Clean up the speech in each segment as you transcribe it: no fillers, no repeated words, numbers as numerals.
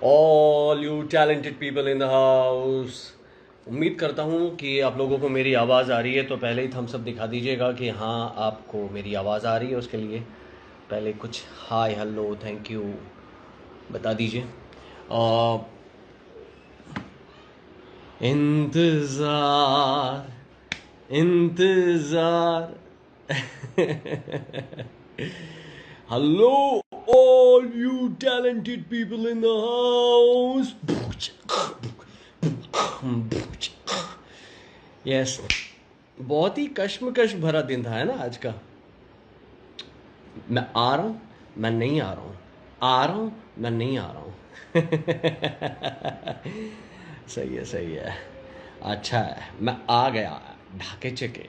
All you talented people in the house. उम्मीद करता हूँ कि आप लोगों को मेरी आवाज़ आ रही है, तो पहले ही थम्स अप दिखा दीजिएगा कि हाँ आपको मेरी आवाज़ आ रही है। उसके लिए पहले कुछ हाय हेलो थैंक यू बता दीजिए। अ, इंतज़ार इंतज़ार hello all you talented people in the house. Yes, बहुत ही कश्मकश भरा दिन था है ना आज का। मैं आ रहा हूँ, मैं नहीं आ रहा हूँ, आ रहा हूँ, मैं नहीं आ रहा हूँ। सही है सही है। अच्छा है, मैं आ गया ढाके चके।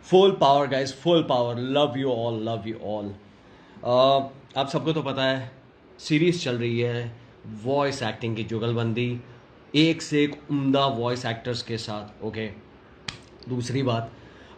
Full power guys, full power. Love you all, love you all. आप सबको तो पता है सीरीज चल रही है वॉइस एक्टिंग की जुगलबंदी, एक से एक उम्दा वॉइस एक्टर्स के साथ। ओके, दूसरी बात,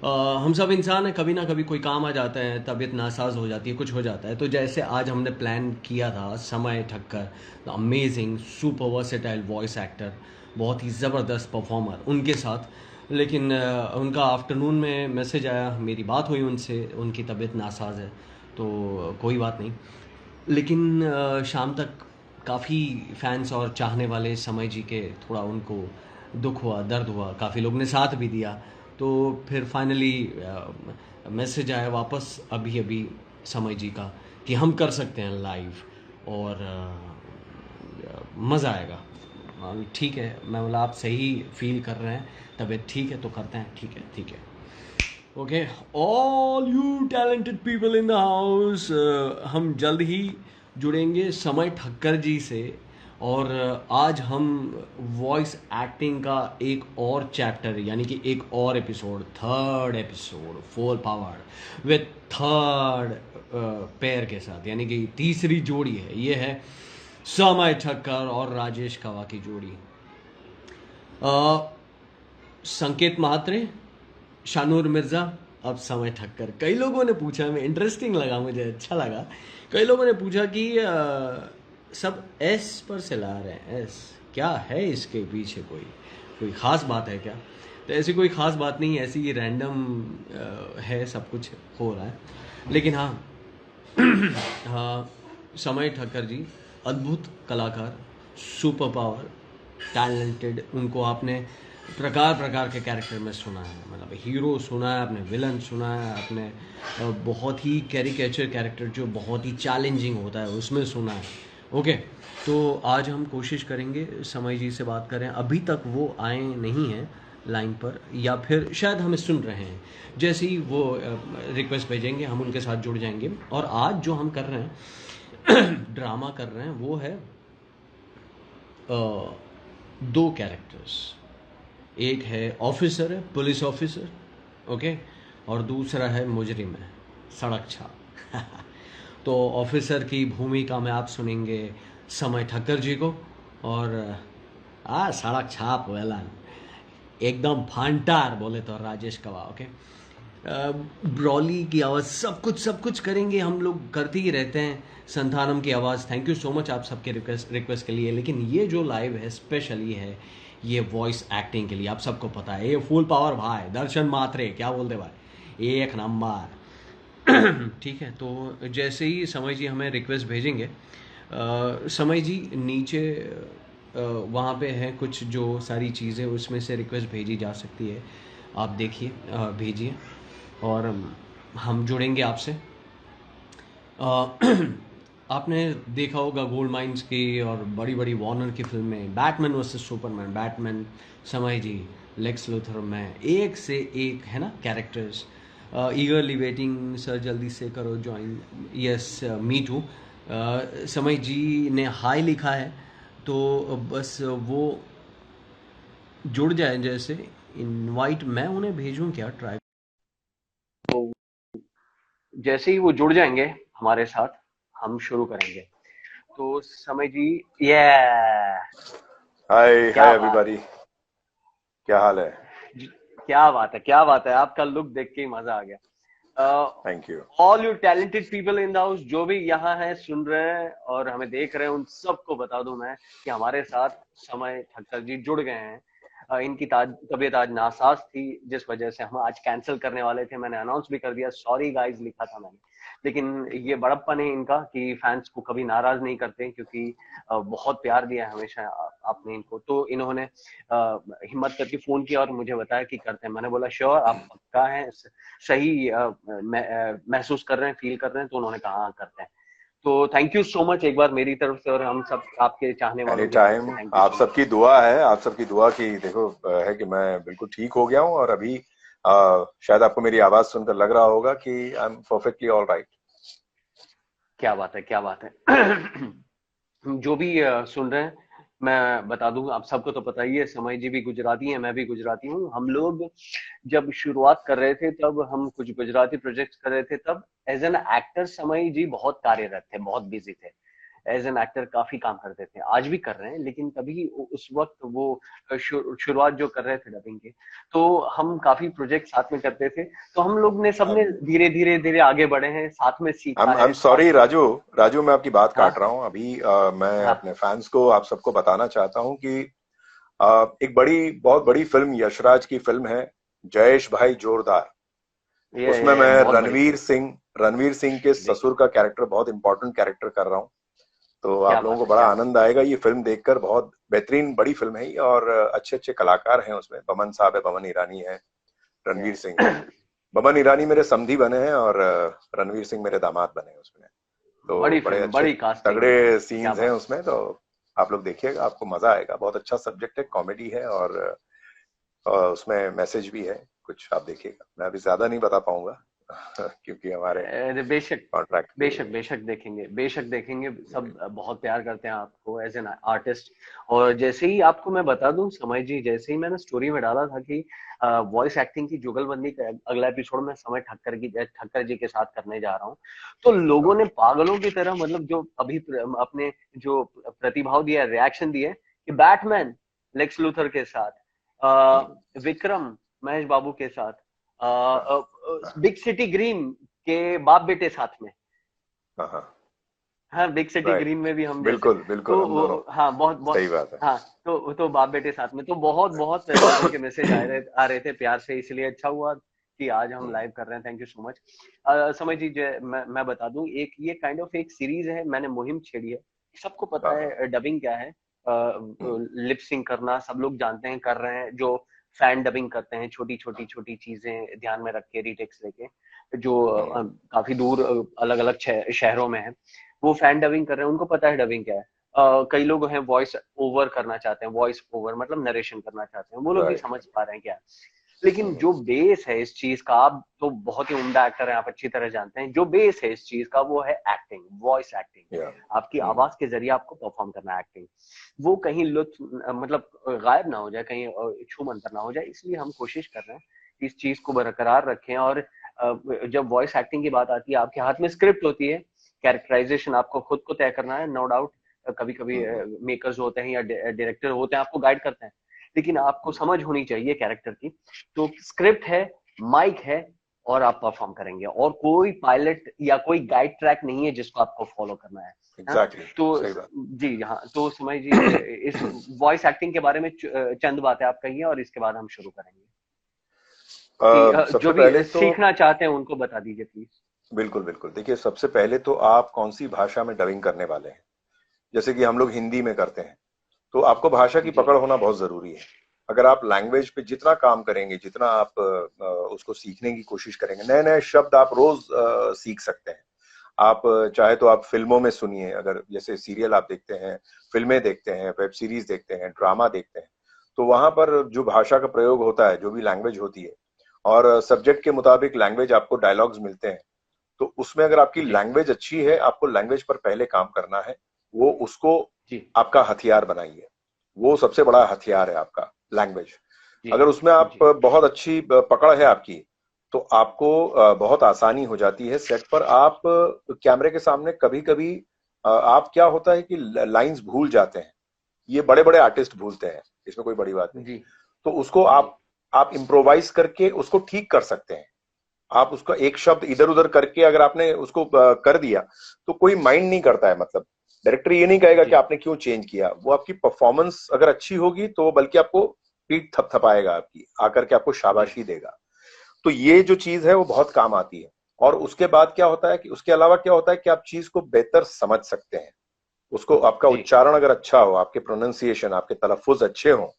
हम सब इंसान हैं, कभी ना कभी कोई काम आ जाता है, तबीयत नासाज हो जाती है, कुछ हो जाता है। तो जैसे आज हमने प्लान किया था समय Thakkar, the amazing super versatile voice actor, बहुत ही ज़बरदस्त परफॉर्मर, उनके साथ। लेकिन उनका आफ्टरनून में मैसेज आया, मेरी बात हुई उनसे, उनकी तबीयत नासाज है, तो कोई बात नहीं। लेकिन शाम तक काफ़ी फैंस और चाहने वाले समय जी के, थोड़ा उनको दुख हुआ, दर्द हुआ, काफ़ी लोग ने साथ भी दिया। तो फिर फाइनली मैसेज आया वापस अभी अभी समय जी का कि हम कर सकते हैं लाइव, और मज़ा आएगा। ठीक है, मैं बोला आप सही फील कर रहे हैं, तबीयत ठीक है तो करते हैं। ठीक है ठीक है। Okay, all you talented people in the house, हम जल्द ही जुड़ेंगे समय ठक्कर जी से। और आज हम वॉइस एक्टिंग का एक और चैप्टर, यानी कि एक और episode, third episode full power with third pair के साथ, यानी कि तीसरी जोड़ी है ये है समय ठक्कर और राजेश खवा की जोड़ी। संकेत महात्रे, शानूर मिर्ज़ा, अब समय ठक्कर। कई लोगों ने पूछा, मैं इंटरेस्टिंग लगा, मुझे अच्छा लगा। कई लोगों ने पूछा कि सब एस पर से ला रहे हैं, एस क्या है इसके पीछे, कोई कोई ख़ास बात है क्या? तो ऐसी कोई ख़ास बात नहीं है, ऐसी ही रैंडम है, सब कुछ हो रहा है। लेकिन हाँ, हाँ, समय ठक्कर जी अद्भुत कलाकार, सुपर पावर, टैलेंटेड। उनको आपने प्रकार प्रकार के कैरेक्टर में सुना है, मतलब हीरो सुना है आपने, विलन सुना है आपने, बहुत ही कैरिकेचर कैरेक्टर जो बहुत ही चैलेंजिंग होता है उसमें सुना है। ओके, तो आज हम कोशिश करेंगे समय जी से बात करें। अभी तक वो आए नहीं हैं लाइन पर, या फिर शायद हमें सुन रहे हैं। जैसे ही वो रिक्वेस्ट भेजेंगे हम उनके साथ जुड़ जाएंगे। और आज जो हम कर रहे हैं ड्रामा कर रहे हैं, वो है दो कैरेक्टर्स। एक है ऑफिसर, है पुलिस ऑफिसर, ओके, और दूसरा है मुजरिम, है सड़क छाप। तो ऑफिसर की भूमिका में आप सुनेंगे समय ठक्कर जी को, और सड़क छाप वेलन एकदम फंटार बोले तो राजेश कवा। ओके, ब्रॉली की आवाज़, सब कुछ करेंगे हम लोग, करते ही रहते हैं। संतानम की आवाज़, थैंक यू सो मच आप सबके रिक्वेस्ट के लिए। लेकिन ये जो लाइव है स्पेशली है ये वॉइस एक्टिंग के लिए, आप सबको पता है ये फुल पावर भाई, दर्शन मात्रे क्या बोलते भाई, एक नंबर। ठीक है, तो जैसे ही समय जी हमें रिक्वेस्ट भेजेंगे, समय जी नीचे वहाँ पे है कुछ जो सारी चीज़ें, उसमें से रिक्वेस्ट भेजी जा सकती है, आप देखिए, भेजिए, और हम जुड़ेंगे आपसे। आपने देखा होगा गोल्ड माइंस की और बड़ी बड़ी वार्नर की फिल्में, बैटमैन वर्सेस सुपरमैन, बैटमैन समय जी, लेक्स लूथर में एक से एक है ना कैरेक्टर्स। ईगरली वेटिंग सर, जल्दी से करो ज्वाइन। Yes, me to. समय जी ने हाई लिखा है, तो बस वो जुड़ जाए। जैसे इनवाइट मैं उन्हें भेजूं क्या, ट्राई, तो जैसे ही वो जुड़ जाएंगे हमारे साथ हम शुरू करेंगे। तो समय जी, ये हाय क्या हाय बात एवरीबॉडी। क्या हाल है? क्या बात है, क्या बात है, आपका लुक देख के ही मजा आ गया। Thank you. All you talented people in the house, जो भी यहाँ हैं, सुन रहे हैं और हमें देख रहे हैं, उन सबको बता दूं मैं कि हमारे साथ समय ठक्कर जी जुड़ गए हैं। इनकी तबीयत आज नासाज थी, जिस वजह से हम आज कैंसिल करने वाले थे। मैंने अनाउंस भी कर दिया, सॉरी गाइस लिखा था मैंने, लेकिन ये बड़प्पन है इनका कि फैंस को कभी नाराज नहीं करते, क्योंकि बहुत प्यार दिया है हमेशा आपने इनको। तो इन्होंने हिम्मत करके फोन किया और मुझे बताया कि करते हैं। मैंने बोला श्योर, आप पक्का है, सही महसूस कर रहे हैं, फील कर रहे हैं? तो उन्होंने कहा हाँ करते हैं। तो थैंक यू सो मच एक बार मेरी तरफ से, और हम सब आपके चाहने एनी वालों की तरफ टाइम, से थैंक यू आप सो मच। सबकी दुआ है, आप सबकी दुआ की देखो है कि मैं बिल्कुल ठीक हो गया हूँ। और अभी शायद आपको मेरी आवाज सुनकर लग रहा होगा कि I am perfectly all right. क्या बात है, क्या बात है। जो भी सुन रहे हैं, मैं बता दूं, आप सबको तो पता ही है, समय जी भी गुजराती हैं, मैं भी गुजराती हूँ। हम लोग जब शुरुआत कर रहे थे, तब हम कुछ गुजराती प्रोजेक्ट्स कर रहे थे, तब एज एन एक्टर समय जी बहुत कार्यरत थे, बहुत बिजी थे। एज एन एक्टर काफी काम करते थे, आज भी कर रहे हैं, लेकिन तभी उस वक्त वो शुरुआत जो कर रहे थे डबिंग के, तो हम काफी प्रोजेक्ट साथ में करते थे। तो हम लोग ने सबने धीरे धीरे धीरे आगे बढ़े हैं, साथ में सीखा आई एम है, सॉरी साथ में। राजू, राजू मैं आपकी बात काट हाँ रहा हूँ अभी। मैं हाँ। अपने फैंस को, आप सबको बताना चाहता हूँ कि एक बहुत बड़ी फिल्म, यशराज की फिल्म है जयेश भाई जोरदार। उसमें ये मैं बहुत बड़ी फिल्म। रणवीर सिंह के देखिए, ससुर का कैरेक्टर, बहुत इंपॉर्टेंट कैरेक्टर कर रहा हूँ। तो क्या आप लोगों बात को है, बड़ा क्या बात आनंद आएगा ये फिल्म देखकर। बहुत बेहतरीन बड़ी फिल्म है ये, और अच्छे अच्छे कलाकार हैं उसमें। बमन साहब है, बमन ईरानी है, रणवीर सिंह है। है। बमन ईरानी मेरे समधी बने हैं, और रणवीर सिंह मेरे दामाद बने हैं उसमें। तो बड़ी बड़े फिल्म, अच्छे बड़ी कास्टिंग है। तगड़े क्या सीन्स हैं बात है। उसमें। तो आप लोग देखिएगा, आपको मजा आएगा। बहुत अच्छा सब्जेक्ट है, कॉमेडी है, और उसमें मैसेज भी है कुछ। आप देखिएगा, मैं अभी ज्यादा नहीं बता पाऊंगा क्योंकि हमारे अरे बेशक, कॉन्ट्रैक्ट के। बेशक बेशक देखेंगे, बेशक देखेंगे। सब बहुत प्यार करते हैं आपको एज एन आर्टिस्ट। और जैसे ही आपको मैं बता दूं समय जी, जैसे ही मैंने स्टोरी में डाला था कि वॉइस एक्टिंग की जुगलबंदी का अगला एपिसोड में समय ठक्कर जी के साथ करने जा रहा हूँ, तो लोगों ने पागलों की तरह, मतलब जो अभी अपने जो प्रतिभाव दिया, रिएक्शन दिए कि बैटमैन लेक्स लूथर के साथ, विक्रम महेश बाबू के साथ, बिग सिटी ग्रीन के बाप बेटे साथ में। हाँ हाँ, हाँ, बिग सिटी राइट, ग्रीन में भी हम जैसे, बिल्कुल बिल्कुल, तो हम दोनों। हाँ बहुत बहुत। सही बात है। हाँ, तो बाप बेटे साथ में, तो बहुत बहुत लोगों के मैसेज आ रहे थे प्यार से, इसलिए अच्छा हुआ कि आज हम हम्म, लाइव कर रहे हैं। Thank you so much. समझ लीजिए, मैं बता दूं, एक ये काइंड ऑफ एक सीरीज है, मैंने मुहिम छेड़ी है। सबको हाँ पता हाँ, है डबिंग क्या है, हम्म, लिप सिंक करना, सब लोग जानते हैं, कर रहे हैं। जो फैन डबिंग करते हैं, छोटी छोटी छोटी चीजें ध्यान में रख के, रीटेक्स लेके, जो हम्म, काफी दूर अलग अलग शहरों में है, वो फैन डबिंग कर रहे हैं, उनको पता है डबिंग क्या है। कई लोग हैं वॉइस ओवर करना चाहते हैं, वॉइस ओवर मतलब नरेशन करना चाहते हैं, वो लोग भी राइट समझ राइट, पा रहे हैं क्या है। लेकिन जो बेस है इस चीज का, आप तो बहुत ही उम्दा एक्टर हैं, आप अच्छी तरह जानते हैं, जो बेस है इस चीज का वो है एक्टिंग, वॉइस एक्टिंग। या आपकी आवाज के जरिए आपको परफॉर्म करना है एक्टिंग। वो कहीं लुत्फ मतलब गायब ना हो जाए, कहीं छू मंतर ना हो जाए, इसलिए हम कोशिश कर रहे हैं कि इस चीज को बरकरार रखें। और जब वॉइस एक्टिंग की बात आती है, आपके हाथ में स्क्रिप्ट होती है, कैरेक्टराइजेशन आपको खुद को तय करना है, नो डाउट। कभी कभी हम्म, मेकर्स होते हैं या डायरेक्टर होते हैं, आपको गाइड करते हैं, लेकिन आपको समझ होनी चाहिए कैरेक्टर की। तो स्क्रिप्ट है, माइक है, और आप परफॉर्म करेंगे, और कोई पायलट या कोई गाइड ट्रैक नहीं है जिसको आपको फॉलो करना है। हाँ? एग्जैक्टली, तो सही बात। जी हाँ, तो समझिए, इस वॉइस एक्टिंग के बारे में चंद बातें आप कहिए, और इसके बाद हम शुरू करेंगे कि सबसे जो भी पहले तो, सीखना चाहते हैं उनको बता दीजिए प्लीज। बिल्कुल बिल्कुल, देखिए सबसे पहले तो आप कौन सी भाषा में डबिंग करने वाले हैं। जैसे कि हम लोग हिंदी में करते हैं, तो आपको भाषा की जी पकड़ होना बहुत जरूरी है। अगर आप लैंग्वेज पे जितना काम करेंगे, जितना आप उसको सीखने की कोशिश करेंगे, नए नए शब्द आप रोज सीख सकते हैं। आप चाहे तो आप फिल्मों में सुनिए, अगर जैसे सीरियल आप देखते हैं, फिल्में देखते हैं, वेब सीरीज देखते हैं, ड्रामा देखते हैं, तो वहां पर जो भाषा का प्रयोग होता है, जो भी लैंग्वेज होती है, और सब्जेक्ट के मुताबिक लैंग्वेज आपको डायलॉग्स मिलते हैं। तो उसमें अगर आपकी जी लैंग्वेज अच्छी है, आपको लैंग्वेज पर पहले काम करना है। वो उसको जी आपका हथियार बनाइए। वो सबसे बड़ा हथियार है आपका, लैंग्वेज। जी अगर उसमें आप जी बहुत अच्छी पकड़ है आपकी, तो आपको बहुत आसानी हो जाती है सेट पर। आप कैमरे के सामने कभी कभी आप, क्या होता है कि लाइंस भूल जाते हैं। ये बड़े बड़े आर्टिस्ट भूलते हैं, इसमें कोई बड़ी बात नहीं। जी तो उसको जी आप इम्प्रोवाइज करके उसको ठीक कर सकते हैं। आप उसका एक शब्द इधर उधर करके अगर आपने उसको कर दिया तो कोई माइंड नहीं करता है, मतलब डायरेक्टर ये नहीं कहेगा कि जी आपने क्यों चेंज किया। वो आपकी परफॉर्मेंस अगर अच्छी होगी तो वो बल्कि आपको पीठ थपथपाएगा, आपकी आकर के आपको जी शाबाशी देगा। तो ये जो चीज है वो बहुत काम आती है। और उसके बाद क्या होता है कि उसके अलावा क्या होता है कि आप चीज को बेहतर समझ सकते हैं। उसको आपका जी उच्चारण अगर अच्छा हो, आपके प्रोनाउंसिएशन, आपके तलफ्फुज अच्छे हो,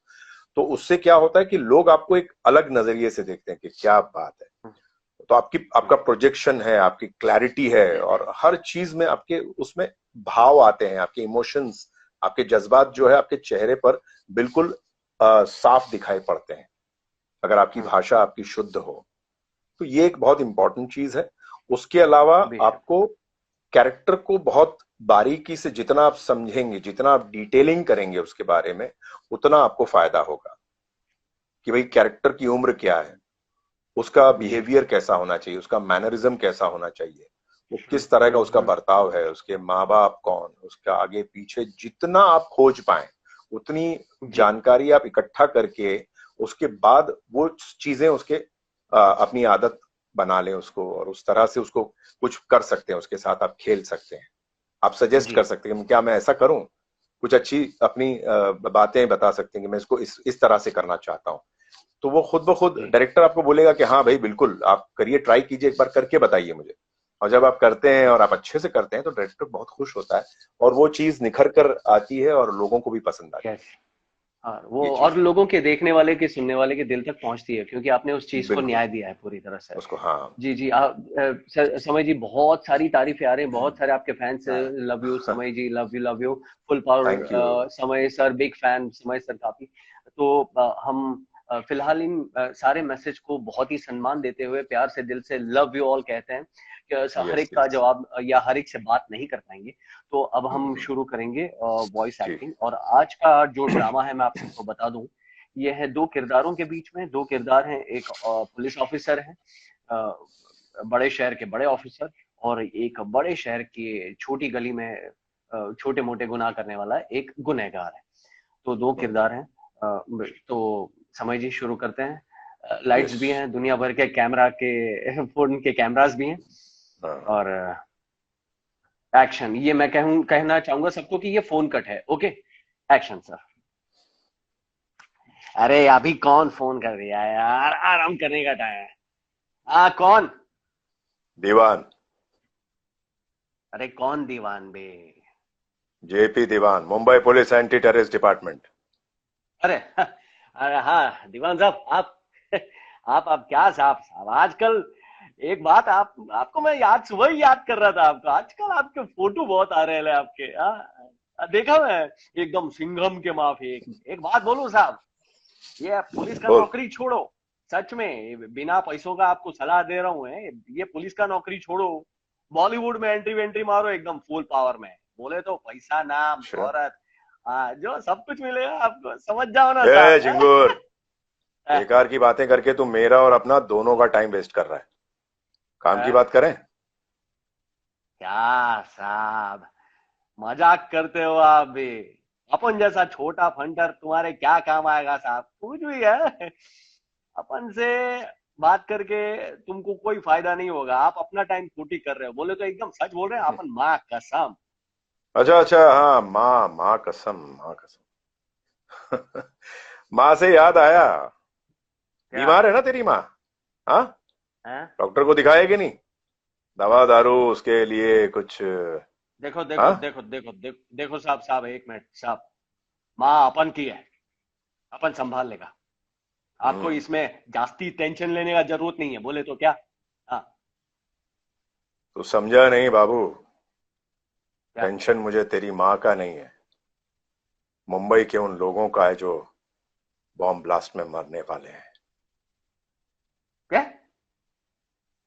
तो उससे क्या होता है कि लोग आपको एक अलग नजरिए से देखते हैं कि क्या बात है। हम्म, तो आपकी आपका हम्म, प्रोजेक्शन है, आपकी क्लैरिटी है, और हर चीज में आपके उसमें भाव आते हैं, आपके इमोशंस, आपके जज्बात जो है आपके चेहरे पर बिल्कुल साफ दिखाई पड़ते हैं अगर आपकी हम्म, भाषा आपकी शुद्ध हो। तो ये एक बहुत इंपॉर्टेंट चीज है। उसके अलावा बेशक आपको कैरेक्टर को बहुत बारीकी से जितना आप समझेंगे, जितना आप डिटेलिंग करेंगे उसके बारे में, उतना आपको फायदा होगा कि भाई कैरेक्टर की उम्र क्या है, उसका जी बिहेवियर कैसा होना चाहिए, उसका मैनरिज्म कैसा होना चाहिए, वो हम्म, किस तरह का हम्म, उसका बर्ताव है, उसके माँ बाप कौन, उसका आगे पीछे जितना आप खोज पाए उतनी जी जानकारी आप इकट्ठा करके उसके बाद वो चीजें उसके अपनी आदत बना लें उसको, और उस तरह से उसको कुछ कर सकते हैं, उसके साथ आप खेल सकते हैं, आप सजेस्ट जी कर सकते हैं कि क्या मैं ऐसा करूं, कुछ अच्छी अपनी बातें बता सकते हैं कि मैं इसको इस तरह से करना चाहता हूं। तो वो खुद ब खुद जी डायरेक्टर आपको बोलेगा कि हाँ भाई बिल्कुल आप करिए, ट्राई कीजिए, एक बार करके बताइए मुझे। और जब आप करते हैं और आप अच्छे से करते हैं तो डायरेक्टर बहुत खुश होता है, और वो चीज निखर कर आती है और लोगों को भी पसंद आती यस है। हाँ वो ये और चीज है। लोगों के देखने वाले के सुनने वाले के दिल तक पहुंचती है क्योंकि आपने उस चीज को बिल्कुल। न्याय दिया है पूरी तरह से। उसको हाँ। जी जी आप समय जी बहुत सारी तारीफें आ रही हैं, बहुत सारे आपके फैंस। लव यू हाँ। Samay ji, love you full thank you. Power. Samay sir big fan, Samay sir काफी। तो हम फिलहाल इन सारे मैसेज को बहुत ही सम्मान देते हुए प्यार से दिल से लव यू ऑल कहते हैं कि हर यस एक का यस। जवाब या हर एक से बात नहीं कर पाएंगे। तो अब हम शुरू करेंगे वॉइस ठीक। एक्टिंग। और आज का जो ड्रामा है मैं आप सबको बता दूं, ये है दो किरदारों के बीच में। दो किरदार हैं, एक पुलिस ऑफिसर है, बड़े शहर के बड़े ऑफिसर, और एक बड़े शहर की छोटी गली में छोटे मोटे गुनाह करने वाला है एक गुनहगार है। तो दो किरदार हैं। तो समय जी शुरू करते हैं। Lights yes. भी हैं, दुनिया भर के कैमरा के फोन के कैमरास भी हैं। हाँ। और एक्शन। ये मैं कहना चाहूंगा सबको कि ये फोन कट है। Okay, action sir. अरे अभी कौन फोन कर रही है यार, आराम करने का टाइम है। कौन? दीवान। अरे कौन दीवान बे? JP Diwan, Mumbai police anti terrorist department. अरे अरे हाँ दीवान साहब, आप आप क्या साहब साहब आजकल। एक बात, आपको मैं याद सुबह ही याद कर रहा था आपको। आजकल आपके फोटो बहुत आ रहे हैं आपके। देखा मैं, एकदम सिंघम के माफी। एक बात बोलूं साहब, ये पुलिस का बोल। नौकरी छोड़ो। सच में बिना पैसों का आपको सलाह दे रहा हूँ है, ये पुलिस का नौकरी छोड़ो, बॉलीवुड में एंट्री वेंट्री मारो एकदम फुल पावर में। बोले तो पैसा, नाम, अच्छा। शोहरत, जो सब कुछ मिलेगा आपको, समझ जाओ ना ए साहब। झिंगुर, आ, बेकार की बातें करके तू मेरा और अपना दोनों का टाइम वेस्ट कर रहा है। काम की बात करें। क्या साहब, मजाक करते हो आप भी? अपन जैसा छोटा फंटर तुम्हारे क्या काम आएगा साहब, कुछ भी है। अपन से बात करके तुमको कोई फायदा नहीं होगा। आप अपना टाइम खोटी कर रहे हो। बोले तो एकदम सच बोल रहे हैं अपन, माँ कसम। अच्छा अच्छा, हाँ, माँ माँ कसम, माँ कसम। माँ से याद आया, क्या बीमार है ना तेरी माँ? हाँ। है? डॉक्टर को दिखाया कि नहीं? दवा दारू उसके लिए कुछ? देखो देखो हाँ। देखो देखो देखो देखो साहब साहब, एक मिनट साहब। माँ अपन की है, अपन संभाल लेगा। आपको हम्म। इसमें जास्ती टेंशन लेने का जरूरत नहीं है। बोले तो क्या? हाँ। तू समझा नहीं बाबू, क्या? टेंशन मुझे तेरी माँ का नहीं है, मुंबई के उन लोगों का है जो बॉम्ब ब्लास्ट में मरने वाले हैं। क्या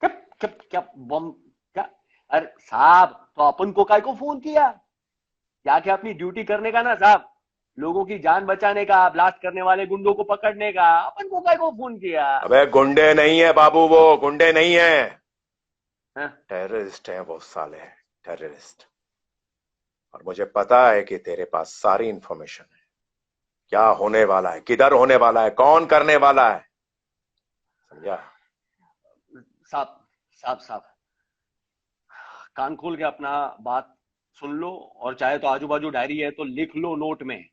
क्या क्या क्या बम? क्या? अरे साहब, तो अपन को काय को फोन किया? जाके अपनी ड्यूटी करने का ना साहब, लोगों की जान बचाने का, ब्लास्ट करने वाले गुंडों को पकड़ने का। अपन को काय को फोन किया? अबे गुंडे नहीं है बाबू, वो गुंडे नहीं है, हाँ? टेररिस्ट हैं वो साले, टेररिस्ट। और मुझे पता है कि तेरे पास सारी इंफॉर्मेशन है, क्या होने वाला है, किधर होने वाला है, कौन करने वाला है। समझा? साहब साहब साहब कान खोल के अपना बात सुन लो, और चाहे तो आजू बाजू डायरी है तो लिख लो नोट में।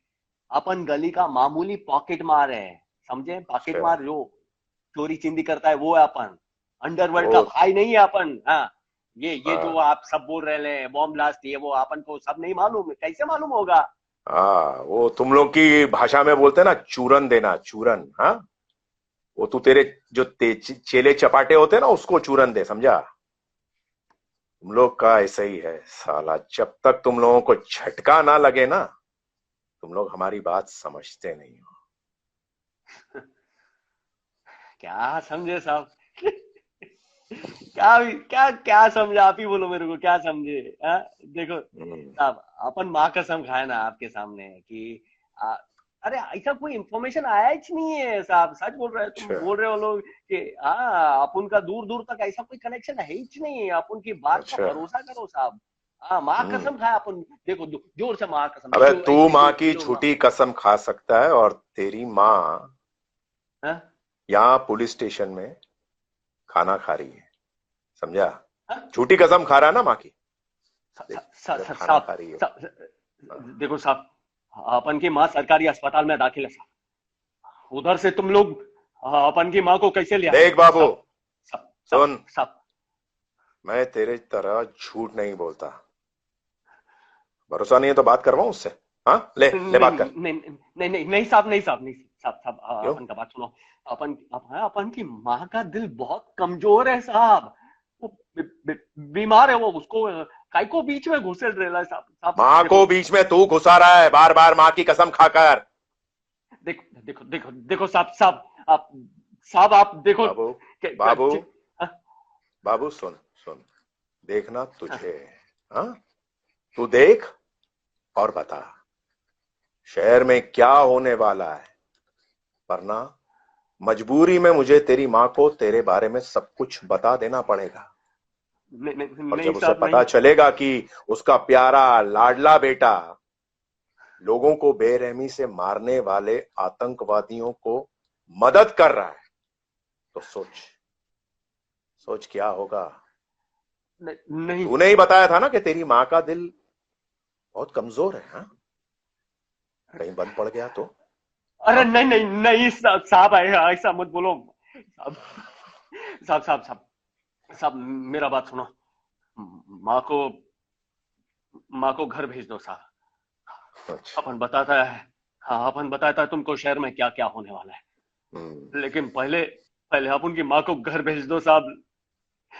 अपन गली का मामूली पॉकेट मार है, समझे? पॉकेट अच्छा, मार जो चोरी चिंदी करता है वो है अपन। अंडरवर्ल्ड वो का भाई नहीं है अपन। हाँ, ये जो हाँ आप सब बोल रहे हैं बॉम्ब ब्लास्ट, ये वो अपन को सब नहीं मालूम, कैसे मालूम होगा? हाँ, वो तुम लोग की भाषा में बोलते हैं ना, चूरन देना, चूरन। हाँ, वो तू तेरे जो चेले चपाटे होते हैं ना, उसको चूरन दे, समझा? तुम लोग का ऐसा ही है साला, जब तक तुम लोगों को झटका ना लगे ना, तुम लोग हमारी बात समझते नहीं हो। क्या समझे साहब? क्या क्या क्या समझे? आप ही बोलो मेरे को, क्या समझे? हाँ? देखो हम्म, साहब, अपन माँ कसम खाए ना आपके सामने कि आ, अरे ऐसा कोई इंफॉर्मेशन आया ही नहीं है साहब। सच बोल रहे हैं, तुम अच्छा, बोल रहे हो लोग कि हाँ अपन का दूर दूर तक ऐसा कोई कनेक्शन है ही नहीं। अपन की बात का अच्छा। भरोसा करो साहब। हाँ, माँ हम्म। कसम खाए अपन। देखो जोर से माँ कसम, अबे, देखो तू ऐसे माँ दो की किलो माँ। झूठी कसम खा सकता है, और तेरी माँ हाँ? यहाँ पुलिस स्टेशन में खाना खा रही है, समझा? हाँ? झूठी कसम खा रहा है ना माँ की। देख, अगर खाना साहब खा रही है। हाँ। देखो साहब, अपन की माँ सरकारी अस्पताल में दाखिल है साहब। उधर से तुम लोग अपन की माँ को कैसे ले आए देख बाबू, सब? सब सब सुन, सब मैं तेरे तरह झूठ नहीं बोलता। भरोसा नहीं है तो बात करवाऊं उससे? हाँ, ले ले नहीं बात कर। नहीं नहीं नहीं नहीं साहब, नहीं साहब, नहीं साहब साहब, क्यों? अपन का बात सुनो। अपन की माँ का दिल बहुत कमजोर है साहब। वो बीमार है वो, उसको काय को बीच में घुसेड़ रहा है साहब। साहब साहब, माँ देखो को बीच में तू घुसा रहा है बार बार, माँ की कसम खाकर। देखो देखो देखो देखो साहब साहब, आप साहब आप देखो बाबू, बाबू, हाँ, बाबू, सुन, सुन, देखना हाँ, तुझे। हाँ, तू देख और बता शहर में क्या होने वाला है, वरना मजबूरी में मुझे तेरी माँ को तेरे बारे में सब कुछ बता देना पड़ेगा। नहीं नहीं और नहीं जब उसे साहब, पता नहीं। चलेगा कि उसका प्यारा लाडला बेटा लोगों को बेरहमी से मारने वाले आतंकवादियों को मदद कर रहा है, तो सोच, सोच क्या होगा। नहीं तूने ही बताया था ना कि तेरी माँ का दिल बहुत कमजोर है। हाँ, कहीं बंद पड़ गया तो? अरे हाँ। नहीं नहीं नहीं साहब, ऐसा मत बोलो साहब। साहब साहब साहब साहब, मेरा बात सुनो। माँ को माँ को घर भेज दो साहब। अच्छा। अपन बताता है, हाँ अपन बताता है तुमको शहर में क्या क्या होने वाला है। हम्म। लेकिन पहले पहले अपन की माँ को घर भेज दो साहब।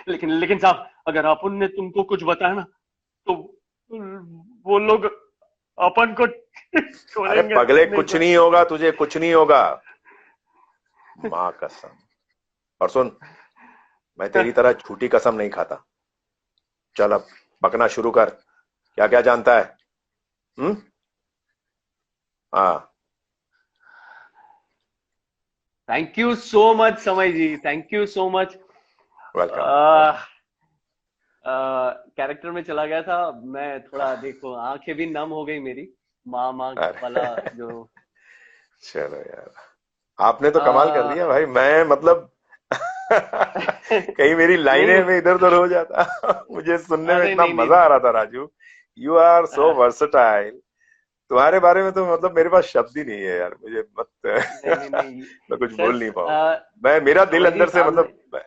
लेकिन लेकिन साहब, अगर अपन ने तुमको कुछ बताया ना, तो वो लोग अपन को अरे छोड़ेंगे पगले, नहीं कुछ साहब। नहीं होगा तुझे, कुछ नहीं होगा। माँ कसम। और सुन, मैं तेरी तरह झूठी कसम नहीं खाता। चल अब बकना शुरू कर, क्या क्या जानता है? हम्म। हाँ। Thank you so much Samay ji, thank you so much. Welcome. Character में चला गया था मैं थोड़ा, देखो आंखें भी नम हो गई मेरी, माँ माँ वाला अरे जो। चलो यार, आपने तो कमाल कर आ, दिया भाई। मैं मतलब कहीं मेरी नहीं, लाइनें में इधर उधर हो जाता। मुझे सुनने में अरे इतना नहीं नहीं मजा आ रहा था Raju. You are so ah, versatile. तुम्हारे बारे में तो मतलब मेरे पास शब्द ही नहीं है यार, मुझे मत नहीं नहीं नहीं मैं कुछ सर, बोल नहीं पाऊंगा। मैं, मेरा दिल समय जी अंदर से सामने, मतलब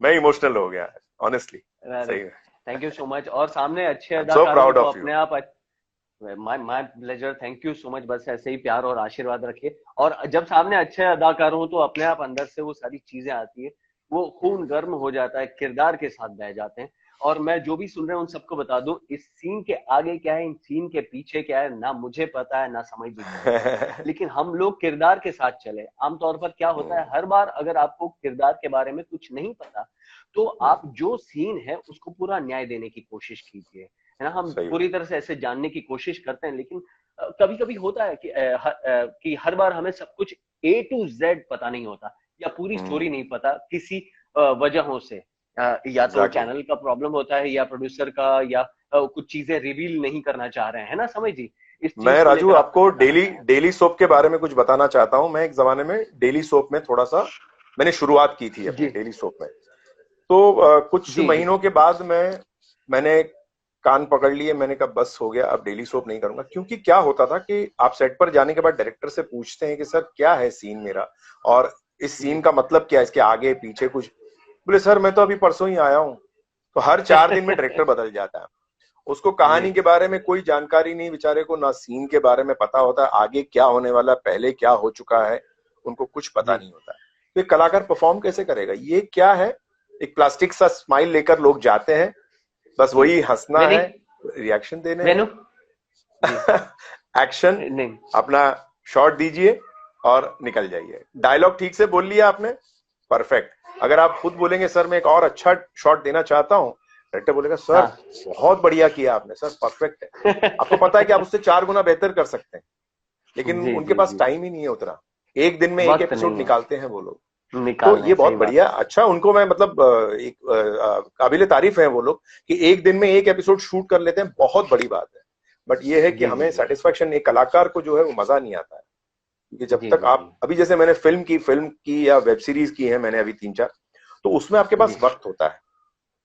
मैं इमोशनल हो गया ऑनेस्टली। अरे सही में। Thank you so much. और सामने अच्छे आई एम सो अदाकार हो प्राउड तो ऑफ यू। अपने आप, my my pleasure, thank you so much. बस ऐसे ही प्यार और आशीर्वाद रखिए। और जब सामने अच्छे अदाकार हो तो अपने आप अंदर से वो सारी चीजें आती है, वो खून गर्म हो जाता है, किरदार के साथ बह जाते हैं। और मैं जो भी सुन रहे हैं उन सबको बता दूं, इस सीन के आगे क्या है, इन सीन के पीछे क्या है, ना मुझे पता है ना समझ जी को पता है। लेकिन हम लोग किरदार के साथ चले। आमतौर पर क्या होता है, हर बार अगर आपको किरदार के बारे में कुछ नहीं पता, तो आप जो सीन है उसको पूरा न्याय देने की कोशिश कीजिए, है ना? हम सही पूरी बात। तरह से ऐसे जानने की कोशिश करते हैं, लेकिन कभी कभी होता है कि हर बार हमें सब कुछ A to Z पता नहीं होता, या पूरी स्टोरी नहीं पता किसी वजहों से। या तो एग्जैक्टली। चैनल का प्रॉब्लम होता है, या प्रोड्यूसर का, या कुछ चीजें रिवील नहीं करना चाह रहे हैं, है ना समझ जी? इस चीज मैं को राजू लेकर आपको आपको बताना डेली चाह रहे हैं। डेली सोप के बारे में कुछ बताना चाहता हूं। मैं एक जमाने में डेली सोप में थोड़ा सा मैंने शुरुआत की थी अपनी जी डेली सोप में। तो कुछ जी जी महीनों के बाद मैंने कान पकड़ लिए, मैंने कहा बस हो गया, अब डेली सोप नहीं करूंगा। क्योंकि क्या होता था कि आप सेट पर जाने के बाद डायरेक्टर से पूछते हैं कि सर क्या है सीन मेरा, और इस सीन जी का मतलब क्या है, इसके आगे पीछे कुछ। बोले सर मैं तो अभी परसों ही आया हूँ। तो हर 4 दिन में डायरेक्टर बदल जाता है, उसको कहानी के जी बारे में कोई जानकारी नहीं, बेचारे को ना सीन के बारे में पता होता है, आगे क्या होने वाला, पहले क्या हो चुका है, उनको कुछ पता जी। नहीं होता है। तो एक कलाकार परफॉर्म कैसे करेगा? ये क्या है, एक प्लास्टिक सा स्माइल लेकर लोग जाते हैं, बस जी वही हंसना वेनी है, रिएक्शन देने वेनु हैं। जी। एक्शन, नहीं अपना शॉट दीजिए और निकल जाइए। डायलॉग ठीक से बोल लिया आपने, परफेक्ट। अगर आप खुद बोलेंगे सर मैं एक और अच्छा शॉट देना चाहता हूँ, डायरेक्टर बोलेगा सर हाँ बहुत बढ़िया किया आपने, सर परफेक्ट है। आपको पता है कि आप उससे 4 गुना बेहतर कर सकते हैं, लेकिन जी उनके जी पास जी। टाइम ही नहीं है उतना। एक दिन में एक वक्त एपिसोड नहीं है निकालते हैं वो लोग। तो निकालने, ये सही बहुत बात बढ़िया, है। अच्छा उनको मैं मतलब एक काबिले तारीफ है वो लोग कि एक दिन में एक एपिसोड शूट कर लेते हैं, बहुत बड़ी बात है। बट ये है कि जी जी हमें जी सेटिस्फेक्शन, एक कलाकार को जो है वो मजा नहीं आता है। क्योंकि जब जी तक जी जी आप अभी, जैसे मैंने फिल्म की या वेब सीरीज की है मैंने अभी 3-4, तो उसमें आपके पास जी। वक्त होता है,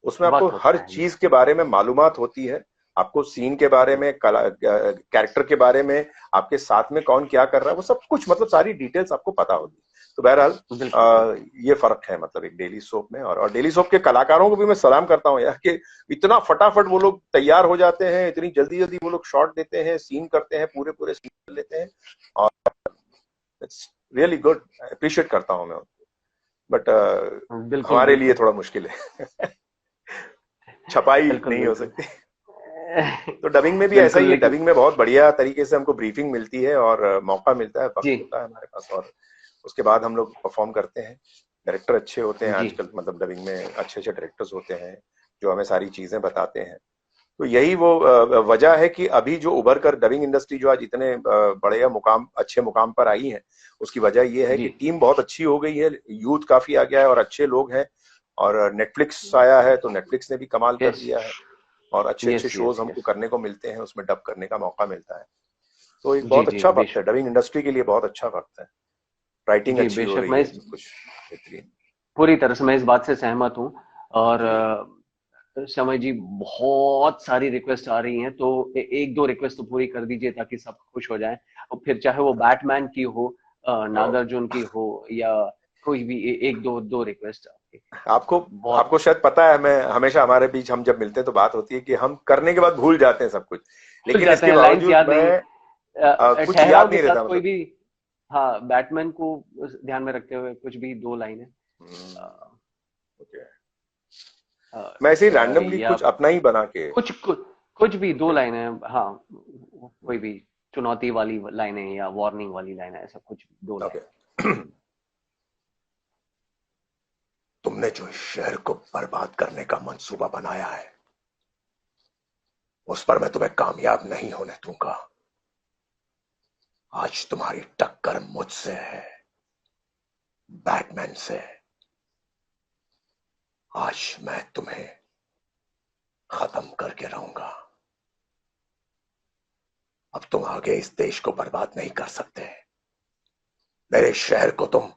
उसमें आपको वक्त हर होता है जी। चीज के बारे में मालूमात होती है, आपको सीन के बारे जी में, कैरेक्टर के बारे में, आपके साथ में कौन क्या कर रहा है, वो सब कुछ मतलब सारी डिटेल्स आपको पता होती है। तो बहरहाल बिल्कुल बिल्कुल। ये फर्क है मतलब एक डेली सोप में, और डेली सोप के कलाकारों को भी मैं सलाम करता हूँ यार, कि इतना फटाफट वो लोग तैयार हो जाते हैं, इतनी जल्दी जल्दी वो लोग शॉट देते हैं, सीन करते हैं, पूरे पूरे सीन कर लेते हैं, और इट्स रियली गुड, अप्रिशिएट करता हूँ मैं। बट बिल्कुल हमारे लिए बिल्कुल थोड़ा मुश्किल है, छपाई बिल्कुल नहीं हो बिल्कुल। सकती। तो डबिंग में भी ऐसा बिल्कुल ही है, लेकिन डबिंग में बहुत बढ़िया तरीके से हमको ब्रीफिंग मिलती है, और मौका मिलता है, वक्त जी होता है हमारे पास, और उसके बाद हम लोग परफॉर्म करते हैं। डायरेक्टर अच्छे होते हैं जी आजकल, मतलब डबिंग में अच्छे अच्छे डायरेक्टर्स होते हैं जो हमें सारी चीजें बताते हैं। तो यही वो वजह है कि अभी जो उभर कर डबिंग इंडस्ट्री जो आज इतने बड़े या मुकाम, अच्छे मुकाम पर आई है, उसकी वजह ये है जी कि टीम बहुत अच्छी हो गई है, यूथ काफी आ गया है और अच्छे लोग हैं, और नेटफ्लिक्स आया है तो नेटफ्लिक्स ने भी कमाल कर यस दिया है, और अच्छे अच्छे यस शोज यस हमको यस। करने को मिलते हैं, उसमें डब करने का मौका मिलता है। तो एक जी बहुत जी अच्छा वक्त है, बेशक। डबिंग इंडस्ट्री के लिए बहुत अच्छा वक्त है। राइटिंग जी अच्छी हो बेशक, रही मैं है, इस सब कुछ बेहतरीन। पूरी तरह से मैं इस बात से सहमत हूँ। और जी। समय जी बहुत सारी रिक्वेस्ट आ रही हैं, तो एक दो रिक्वेस्ट तो पूरी कर दीजिए ताकि सब खुश हो जाएं। और फिर चाहे वो बैटमैन की हो, नागार्जुन की हो, या कोई भी एक दो दो रिक्वेस्ट आपकी। आपको बहुत आपको शायद पता है, मैं हमेशा, हमारे बीच हम जब मिलते हैं तो बात होती है कि हम करने के बाद भूल जाते हैं सब कुछ, भूल लेकिन जाते इसके हैं, लाइंस बावजूद याद नहीं। मैं कुछ ठहराव याद के नहीं रहता साथ कोई मतलब। भी, हाँ, बैटमैन को ध्यान में रखते हुए कुछ भी दो लाइनें, ओके, अ, मैं ऐसे ही रैंडमली या कुछ अपना ही बना के। कुछ भी दो ओके। लाइनें, हाँ, कोई भी चुनौती वाली लाइनें या वार्निंग वाली लाइनें, ऐसा कुछ भी दो ओके। लाइनें। तुमने जो इस शहर को बर्बाद करने का मंसूबा बनाया है, उस पर मैं तुम्हें कामयाब नहीं होने दूंगा। आज तुम्हारी टक्कर मुझसे है, बैटमैन से। आज मैं तुम्हें खत्म करके रहूंगा। अब तुम आगे इस देश को बर्बाद नहीं कर सकते। मेरे शहर को तुम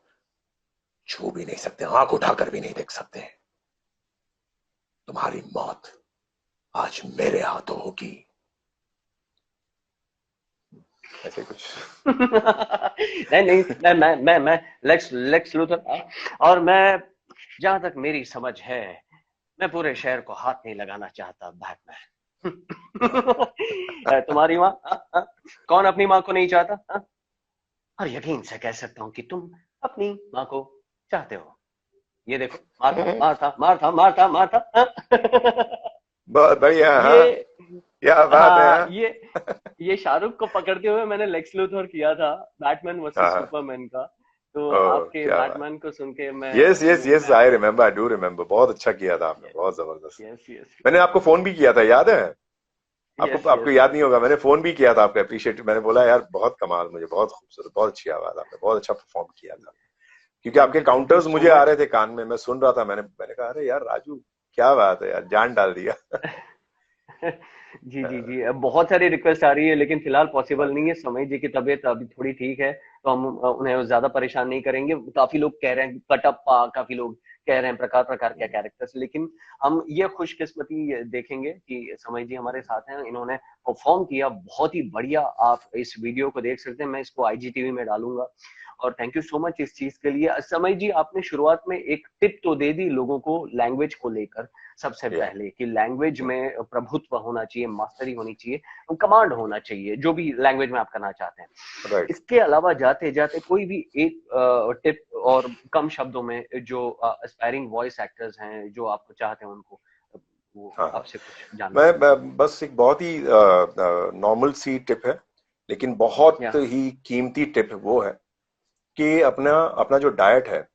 छू भी नहीं सकते, आंख उठाकर भी नहीं देख सकते। तुम्हारी मौत आज मेरे हाथों होगी। ऐसे कुछ। नहीं नहीं, मैं लेक्स लेक्स लूथर, और मैं, जहां तक मेरी समझ है, मैं पूरे शहर को हाथ नहीं लगाना चाहता बैटमैन। तुम्हारी माँ, कौन अपनी माँ को नहीं चाहता, और यकीन से कह सकता हूँ कि तुम अपनी माँ को चाहते हो। ये देखो, मारता मारता मारता मारता मारता। बहुत बढ़िया, हाँ, ये, क्या बात है, हाँ, हाँ। ये शाहरुख को पकड़ते हुए मैंने लेक्स लूथर किया था, बैटमैन वर्सेस हाँ, सुपरमैन का। तो ओह आपके क्या बात। बैटमैन को सुन के मैं यस यस यस, आई मैं रिमेम्बर, आई डू रिमेम्बर, बहुत अच्छा किया था आपने, बहुत जबरदस्त। यस यस मैंने आपको फोन भी किया था, याद है? यस आपको आपको यस याद यस नहीं होगा, मैंने फोन भी किया था आपको अप्रिशिएट, मैंने बोला यार बहुत कमाल, मुझे बहुत खूबसूरत, बहुत अच्छी आवाज, आपने बहुत अच्छा परफॉर्म किया था। क्योंकि आपके थैंक यू काउंटर्स सो मुझे आ मच। रहे थे कान में, मैं सुन रहा था, मैंने कहा अरे यार राजू, क्या बात है यार, जान डाल दिया। जी जी जी, अब बहुत सारी रिक्वेस्ट आ रही है, लेकिन फिलहाल पॉसिबल नहीं है, समय जी की तबीयत अभी थोड़ी ठीक है, तो हम उन्हें ज्यादा परेशान नहीं करेंगे। काफी लोग कह रहे हैं कटप्पा, काफी लोग कह रहे हैं प्रकार प्रकार के कैरेक्टर्स, लेकिन हम ये खुशकिस्मती देखेंगे कि समय जी हमारे साथ हैं, इन्होंने परफॉर्म किया बहुत ही बढ़िया। आप इस वीडियो को देख सकते हैं, मैं इसको आईजीटीवी में डालूंगा। और थैंक यू सो मच इस चीज के लिए। समय जी आपने शुरुआत में एक टिप तो दे दी लोगों को लैंग्वेज को लेकर, सबसे Yeah. पहले कि लैंग्वेज में प्रभुत्व होना चाहिए, मास्टरी होनी चाहिए, कमांड होना चाहिए जो भी लैंग्वेज में आप करना चाहते हैं। Right. इसके अलावा जाते जाते कोई भी एक टिप और कम शब्दों में जो एस्पायरिंग वॉइस एक्टर्स हैं जो आप चाहते हैं उनको, वो हाँ हाँ, आपसे कुछ जानना मैं बस एक बहुत ही नॉर्मल सी टिप है, लेकिन बहुत या ही कीमती टिप वो है कि अपना अपना जो डाइट है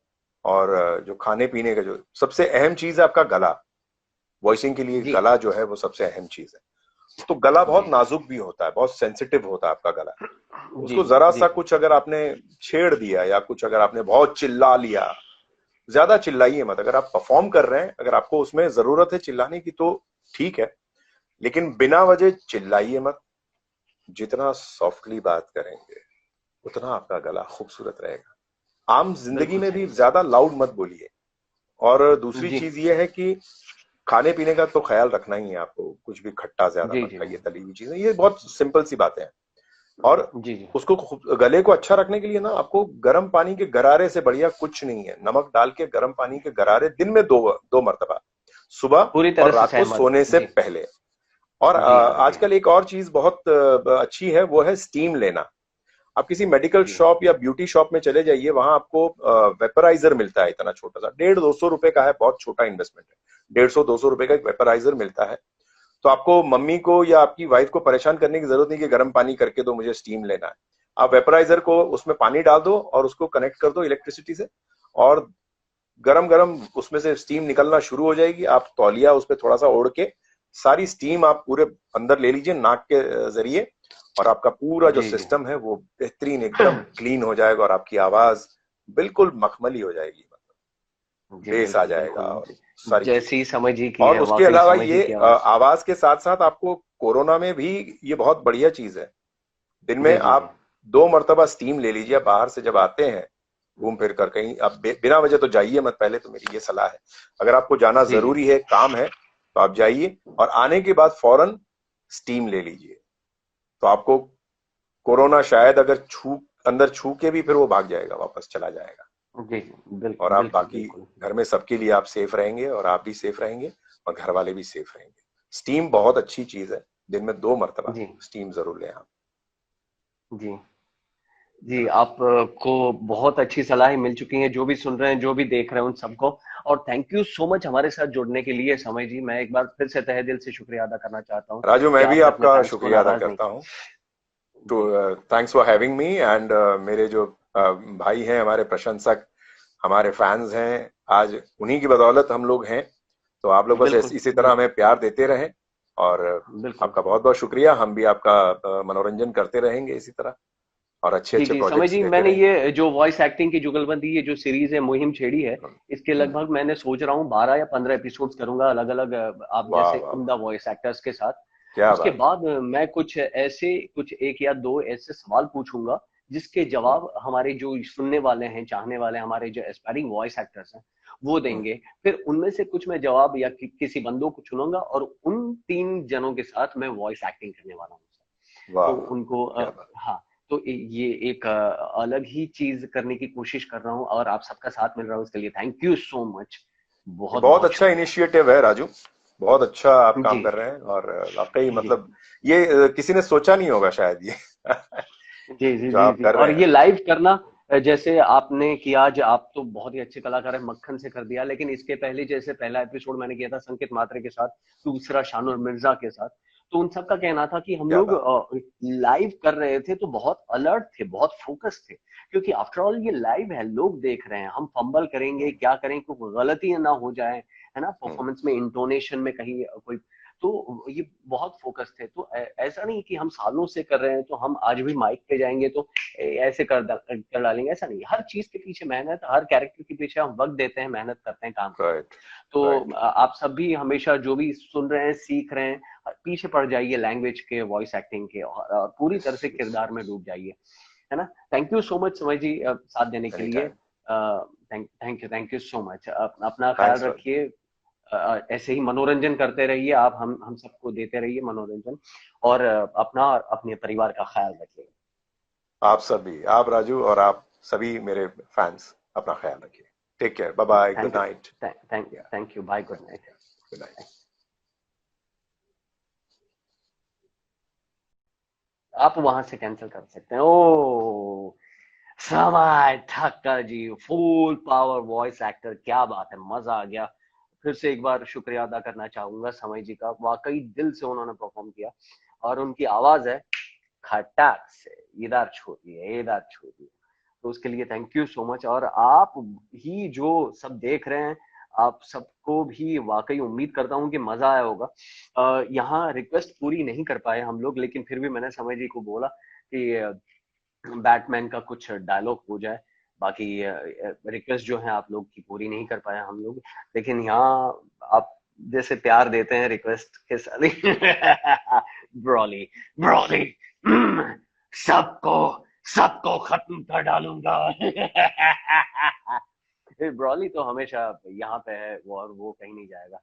और जो खाने पीने का, जो सबसे अहम चीज है आपका गला। वॉइसिंग के लिए जी गला जो है वो सबसे अहम चीज है। तो गला बहुत जी नाजुक भी होता है, बहुत सेंसिटिव होता है आपका गला। जी उसको जरा जी सा कुछ अगर आपने छेड़ दिया या कुछ अगर आपने बहुत चिल्ला लिया, ज्यादा चिल्लाइए मत। अगर आप परफॉर्म कर रहे हैं, अगर आपको उसमें जरूरत है चिल्लाने की तो ठीक है, लेकिन बिना वजह चिल्लाइए मत। जितना सॉफ्टली बात करेंगे उतना आपका गला खूबसूरत रहेगा। आम जिंदगी बिल्कुल में भी सही। ज्यादा लाउड मत बोलिए। और दूसरी जी चीज ये है कि खाने पीने का तो ख्याल रखना ही है आपको। कुछ भी खट्टा ज्यादा जी मत जी खाइए, तली हुई चीजें, ये बहुत सिंपल सी बातें हैं। और जी जी उसको गले को अच्छा रखने के लिए ना आपको गर्म पानी के गरारे से बढ़िया कुछ नहीं है। नमक डाल के गर्म पानी के गरारे दिन में दो दो मर्तबा, सुबह पूरी तरह और से रात को सहमत। सोने से जी पहले। और जी हाँ जी हाँ आजकल एक और चीज बहुत अच्छी है, वो है स्टीम लेना। आप किसी मेडिकल जी शॉप या ब्यूटी शॉप में चले जाइए, वहां आपको वेपराइजर मिलता है, इतना छोटा सा, 150-200 रुपए का है, बहुत छोटा इन्वेस्टमेंट है। 150-200 रुपए का एक वेपराइजर मिलता है। तो आपको मम्मी को या आपकी वाइफ को परेशान करने की जरूरत नहीं कि गर्म पानी करके दो, मुझे स्टीम लेना है। आप वेपराइजर को उसमें पानी डाल दो और उसको कनेक्ट कर दो इलेक्ट्रिसिटी से, और गरम गरम उसमें से स्टीम निकलना शुरू हो जाएगी। आप तौलिया उस पर थोड़ा सा ओढ़ के सारी स्टीम आप पूरे अंदर ले लीजिए नाक के जरिए, और आपका पूरा जो जी जी सिस्टम है वो बेहतरीन एकदम क्लीन हो जाएगा, और आपकी आवाज बिल्कुल मखमली हो जाएगी, मतलब जी बेस आ बिल्कुल जाएगा बिल्कुल। और सारी चीजें। जैसी समझ ही की और है, उसके वाकई अलावा समझ ही ये की आवाज। आवाज के साथ साथ आपको कोरोना में भी ये बहुत बढ़िया चीज है। दिन में जी जी जी आप 2 मर्तबा स्टीम ले लीजिए। बाहर से जब आते हैं घूम फिर कर कहीं, आप बिना वजह तो जाइए मत, पहले तो मेरी ये सलाह है। अगर आपको जाना जी जी जरूरी है, काम है, तो आप जाइए, और आने के बाद फौरन स्टीम ले लीजिए। तो आपको कोरोना शायद अगर अंदर छू के भी फिर वो भाग जाएगा, वापस चला जाएगा। जी और बिल्कुल आप बिल्कुल बाकी बिल्कुल। घर में सबके लिए आप सेफ रहेंगे, और आप भी सेफ रहेंगे, और घर वाले भी सेफ रहेंगे। स्टीम बहुत अच्छी चीज है, दिन में 2 मर्तबा जी स्टीम जरूर लें आप। जी जी, है ना? आपको बहुत अच्छी सलाहें मिल चुकी हैं, जो भी सुन रहे हैं, जो भी देख रहे हैं उन सबको। और थैंक यू सो मच हमारे साथ जुड़ने के लिए समय जी। मैं एक बार फिर से तहे दिल से शुक्रिया अदा करना चाहता हूँ राजू, कि मैं भी आपने अपने आपका फैंस को शुक्रिया अदा नाराज नहीं करता हूँ। तो जी thanks for having me, and मेरे जो भाई हैं, हमारे प्रशंसक, हमारे फैंस हैं, आज उन्हीं की बदौलत हम लोग हैं। तो आप लोग बस बिल्कुल इसी तरह बिल्कुल हमें प्यार देते रहें, और बिल्कुल। आपका बहुत बहुत शुक्रिया। हम भी आपका मनोरंजन करते रहेंगे इसी तरह, और अच्छे जी अच्छे जी समय प्रोजेक्ट्स जी, लेते मैंने रहेंगे। ये जो वॉइस एक्टिंग की जुगलबंदी, ये जो सीरीज है मुहिम छेड़ी है, इसके लगभग मैंने सोच रहा हूँ 12 या 15 एपिसोड्स करूंगा अलग अलग आप वाह जैसे वाह वाह, उम्दा वॉइस एक्टर्स के साथ। क्या उसके बात बाद मैं कुछ एक या दो ऐसे सवाल पूछूंगा जिसके है। जवाब हमारे जो सुनने वाले हैं, चाहने वाले हैं, हमारे जो एस्पायरिंग वॉइस एक्टर्स हैं वो देंगे। फिर उनमें से कुछ मैं जवाब या किसी बंदों को चुनूंगा और उन 3 जनों के साथ मैं वॉइस एक्टिंग करने वाला हूँ। वाह तो वाह, उनको क्या बात। हाँ, तो ये एक अलग ही चीज करने की कोशिश कर रहा हूँ और आप सबका साथ मिल रहा हूँ, उसके लिए थैंक यू सो मच। ये बहुत बहुत बहुत अच्छा शुक्रिया। इनिशिएटिव है राजू, बहुत अच्छा आप काम जी कर रहे हैं। और वाकई जी मतलब ये किसी ने सोचा नहीं होगा शायद ये जी जी जो जी आप जी। कर और रहे ये हैं। लाइव करना जैसे आपने किया, आज आप तो बहुत ही अच्छे कलाकार हैं, मक्खन से कर दिया, लेकिन इसके पहले जैसे पहला एपिसोड मैंने किया था संकेत मात्रे के साथ, दूसरा शानुर मिर्जा के साथ, तो उन सबका कहना था कि हम क्या लोग बात। लाइव कर रहे थे तो बहुत अलर्ट थे, बहुत फोकस थे, क्योंकि आफ्टर ऑल ये लाइव है, लोग देख रहे हैं, हम फंबल करेंगे, हम्म, क्या करें, कोई गलती ना हो जाए, है ना, हम्म, परफॉर्मेंस में इंटोनेशन में कहीं कोई, तो ये बहुत फोकस थे। तो ऐसा नहीं कि हम सालों से कर रहे हैं तो हम आज भी माइक पे जाएंगे तो ऐसे कर डालेंगे, ऐसा नहीं। हर चीज के पीछे मेहनत, हर कैरेक्टर के पीछे हम वक्त देते हैं, मेहनत करते हैं, काम करते हैं। राइट तो राइट। आप सब भी हमेशा जो भी सुन रहे हैं, सीख रहे हैं, पीछे पड़ जाइए लैंग्वेज के, वॉइस एक्टिंग के, और पूरी तरह से किरदार में डूब जाइए। है ना। Thank you so much Samay जी साथ देने के लिए। Anytime. Thank you so much. अपना ख्याल Thanks, Raj. रखिए, ऐसे ही मनोरंजन करते रहिए आप, हम सबको देते रहिए मनोरंजन, और अपना और अपने परिवार का ख्याल रखिए। आप सभी, आप राजू और आप सभी मेरे फैंस अपना ख्याल रखिए। Take care, bye bye, good night. Thank you, bye, good night. Good night. आप वहां से कैंसिल कर सकते हैं। ओ Samay Thakkar ji, full power voice actor, क्या बात है, मजा आ गया। फिर से एक बार शुक्रिया अदा करना चाहूंगा समय जी का, वाकई दिल से उन्होंने परफॉर्म किया, और उनकी आवाज है खटाक से इधर छोड़िए इधर छोड़िए, तो उसके लिए थैंक यू सो मच। और आप ही जो सब देख रहे हैं, आप सबको भी वाकई उम्मीद करता हूँ कि मजा आया होगा। यहाँ रिक्वेस्ट पूरी नहीं कर पाए हम लोग, लेकिन फिर भी मैंने समय जी को बोला कि बैटमैन का कुछ डायलॉग हो जाए। बाकी रिक्वेस्ट जो है आप लोग की पूरी नहीं कर पाए हम लोग, लेकिन यहाँ आप जैसे प्यार देते हैं रिक्वेस्ट के साथ ब्रॉली ब्रॉली, सबको सबको खत्म कर डालूंगा। ब्रॉली तो हमेशा यहाँ पे है वो, और वो कहीं नहीं जाएगा,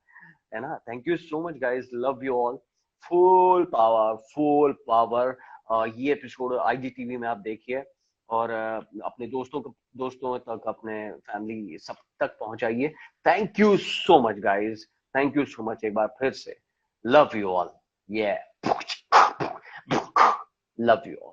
है ना। Thank you so much guys, love you all, full power full power. ये एपिसोड आईजीटीवी में आप देखिए, और अपने दोस्तों तक, अपने फैमिली सब तक पहुंचाइए। Thank you so much guys, thank you so much एक बार फिर से, लव यू ऑल, ये लव यू ऑल।